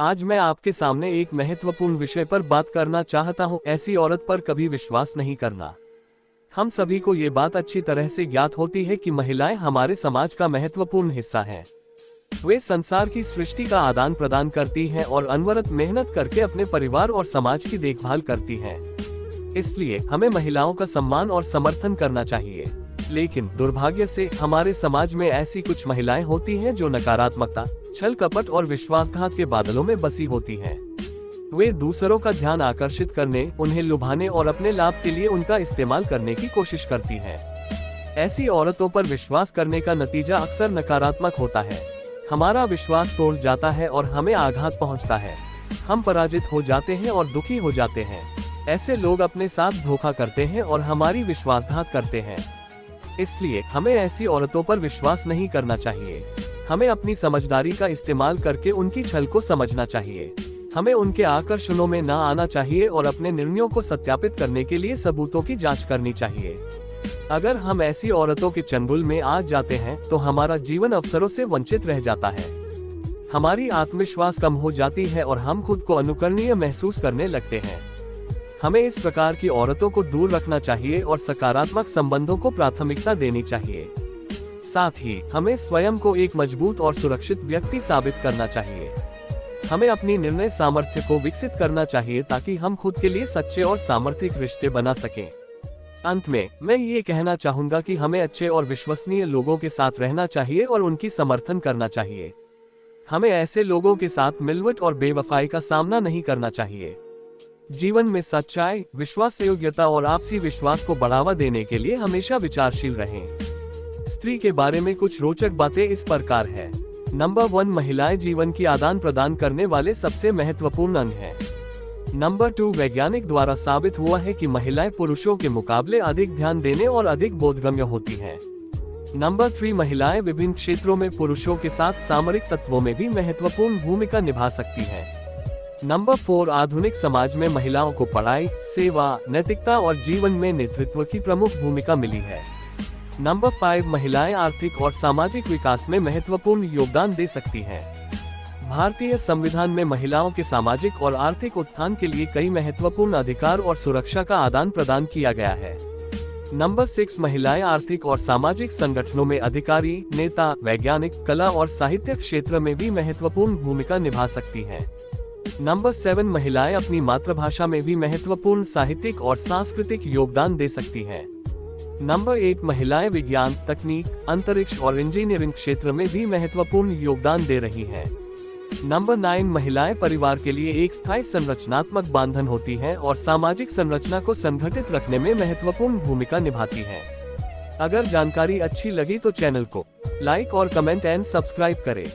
आज मैं आपके सामने एक महत्वपूर्ण विषय पर बात करना चाहता हूँ। ऐसी औरत पर कभी विश्वास नहीं करना। हम सभी को ये बात अच्छी तरह से ज्ञात होती है कि महिलाएं हमारे समाज का महत्वपूर्ण हिस्सा हैं। वे संसार की सृष्टि का आदान प्रदान करती हैं और अनवरत मेहनत करके अपने परिवार और समाज की देखभाल करती हैं। इसलिए हमें महिलाओं का सम्मान और समर्थन करना चाहिए। लेकिन दुर्भाग्य से हमारे समाज में ऐसी कुछ महिलाएं होती हैं जो नकारात्मकता, छल कपट और विश्वासघात के बादलों में बसी होती हैं। वे दूसरों का ध्यान आकर्षित करने, उन्हें लुभाने और अपने लाभ के लिए उनका इस्तेमाल करने की कोशिश करती हैं। ऐसी औरतों पर विश्वास करने का नतीजा अक्सर नकारात्मक होता है। हमारा विश्वास तोड़ जाता है और हमें आघात पहुंचता है। हम पराजित हो जाते हैं और दुखी हो जाते हैं। ऐसे लोग अपने साथ धोखा करते हैं और हमारी विश्वासघात करते हैं। इसलिए हमें ऐसी औरतों पर विश्वास नहीं करना चाहिए। हमें अपनी समझदारी का इस्तेमाल करके उनकी छल को समझना चाहिए। हमें उनके आकर्षणों में ना आना चाहिए और अपने निर्णयों को सत्यापित करने के लिए सबूतों की जांच करनी चाहिए। अगर हम ऐसी औरतों के चंगुल में आ जाते हैं तो हमारा जीवन अवसरों से वंचित रह जाता है। हमारी आत्मविश्वास कम हो जाती है और हम खुद को अनुकरणीय महसूस करने लगते हैं। हमें इस प्रकार की औरतों को दूर रखना चाहिए और सकारात्मक संबंधों को प्राथमिकता देनी चाहिए। साथ ही हमें स्वयं को एक मजबूत और सुरक्षित व्यक्ति साबित करना चाहिए। हमें अपनी निर्णय सामर्थ्य को विकसित करना चाहिए ताकि हम खुद के लिए सच्चे और सामर्थ्यिक रिश्ते बना सकें। अंत में मैं ये कहना चाहूंगा कि हमें अच्छे और विश्वसनीय लोगों के साथ रहना चाहिए और उनकी समर्थन करना चाहिए। हमें ऐसे लोगों के साथ मिलवट और बेवफाई का सामना नहीं करना चाहिए। जीवन में सच्चाई, विश्वासयोग्यता और आपसी विश्वास को बढ़ावा देने के लिए हमेशा विचारशील रहें। स्त्री के बारे में कुछ रोचक बातें इस प्रकार है। नंबर 1, महिलाएं जीवन की आदान प्रदान करने वाले सबसे महत्वपूर्ण अंग हैं। नंबर 2, वैज्ञानिक द्वारा साबित हुआ है कि महिलाएं पुरुषों के मुकाबले अधिक ध्यान देने और अधिक बोधगम्य होती हैं। नंबर 3, महिलाएं विभिन्न क्षेत्रों में पुरुषों के साथ सामरिक तत्वों में भी महत्वपूर्ण भूमिका निभा सकती हैं। नंबर 4, आधुनिक समाज में महिलाओं को पढ़ाई, सेवा, नैतिकता और जीवन में नेतृत्व की प्रमुख भूमिका मिली है। नंबर 5, महिलाएं आर्थिक और सामाजिक विकास में महत्वपूर्ण योगदान दे सकती हैं। भारतीय संविधान में महिलाओं के सामाजिक और आर्थिक उत्थान के लिए कई महत्वपूर्ण अधिकार और सुरक्षा का आदान प्रदान किया गया है। नंबर 6, महिलाएं आर्थिक और सामाजिक संगठनों में अधिकारी, नेता, वैज्ञानिक, कला और साहित्य क्षेत्र में भी महत्वपूर्ण भूमिका निभा सकती हैं। नंबर 7, महिलाएं अपनी मातृभाषा में भी महत्वपूर्ण साहित्यिक और सांस्कृतिक योगदान दे सकती हैं। नंबर 8, महिलाएं विज्ञान, तकनीक, अंतरिक्ष और इंजीनियरिंग क्षेत्र में भी महत्वपूर्ण योगदान दे रही हैं। नंबर 9, महिलाएं परिवार के लिए एक स्थायी संरचनात्मक बांधन होती हैं और सामाजिक संरचना को संगठित रखने में महत्वपूर्ण भूमिका निभाती हैं। अगर जानकारी अच्छी लगी तो चैनल को लाइक और कमेंट एंड सब्सक्राइब करें।